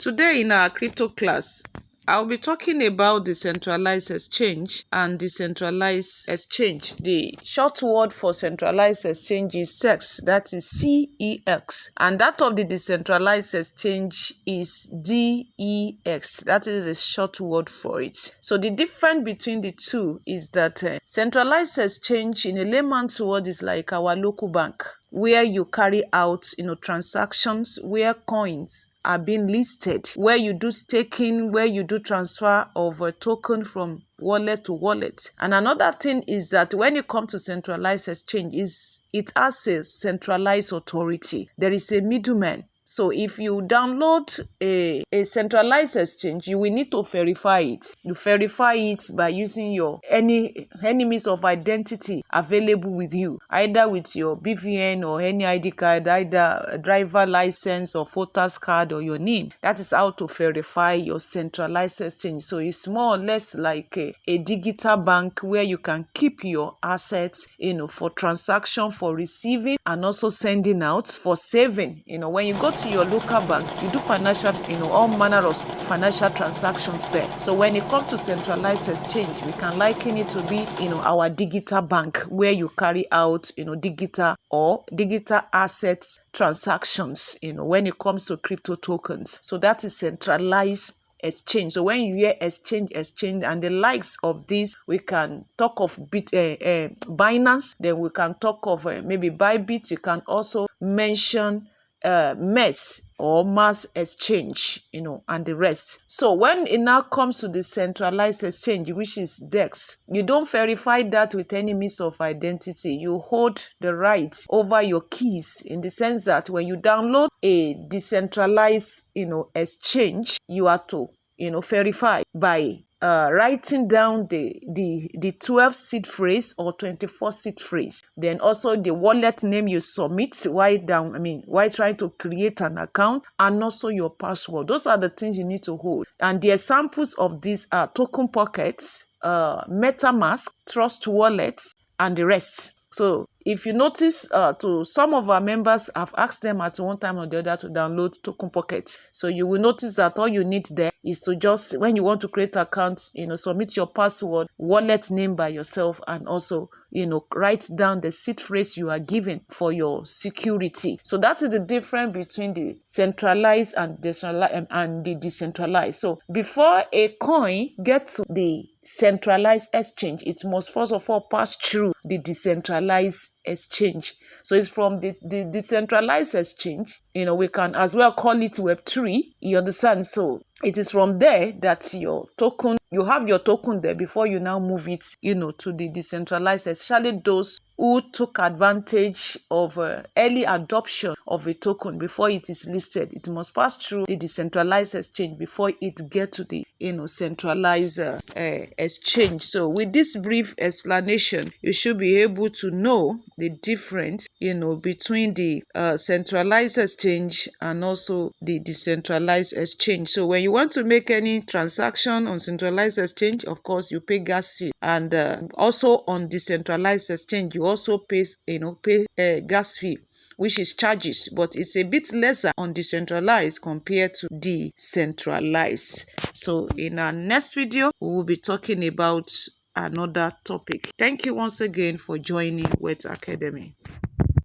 Today in our crypto class, I'll be talking about decentralized exchange and decentralized exchange. The short word for centralized exchange is CEX, that is CEX. And that of the decentralized exchange is DEX, that is a short word for it. So the difference between the two is that centralized exchange in a layman's word is like our local bank, where you carry out transactions, where coins are being listed, where you do staking, where you do transfer of a token from wallet to wallet. And another thing is that when it comes to centralized exchange, it has a centralized authority. There is a middleman. So if you download a centralized exchange, you will need to verify it. You verify it by using your any means of identity available with you, either with your BVN or any ID card, either a driver license or voter's card or your name. That is how to verify your centralized exchange. So it's more or less like a digital bank where you can keep your assets, for transaction, for receiving, and also sending out, for saving. When you go to your local bank, you do financial, all manner of financial transactions there. So when it comes to centralized exchange, we can liken it to be, our digital bank, where you carry out, digital assets transactions, when it comes to crypto tokens. So that is centralized exchange. So when you hear exchange and the likes of this, we can talk of Binance, then we can talk of maybe Bybit. You can also mention MES or mass exchange, and the rest. So when it now comes to the centralized exchange, which is DEX, you don't verify that with any means of identity. You hold the right over your keys, in the sense that when you download a decentralized, exchange, you are to, verify by writing down the 12 seed phrase or 24 seed phrase, then also the wallet name you submit while trying to create an account, and also your password. Those are the things you need to hold. And the examples of these are Token Pockets, MetaMask, Trust Wallet, and the rest. So if you notice, to some of our members, I've asked them at one time or the other to download Token Pocket. So you will notice that all you need there is to just, when you want to create an account, submit your password, wallet name by yourself, and also, write down the seed phrase you are given for your security. So that is the difference between the centralized and the decentralized. So before a coin gets to the centralized exchange, it must first of all pass through the decentralized exchange. So it's from the decentralized exchange, we can as well call it Web3, you understand? So it is from there that you have your token there before you now move it, to the decentralized, especially those who took advantage of early adoption of a token before it is listed. It must pass through the decentralized exchange before it gets to the centralized exchange. So with this brief explanation, you should be able to know the difference between the centralized exchange and also the decentralized exchange. So when you want to make any transaction on centralized exchange, of course you pay gas fee, and also on decentralized exchange you also pay gas fee, which is charges, but it's a bit lesser on decentralized compared to decentralized. So in our next video, we will be talking about another topic. Thank you once again for joining with Academy.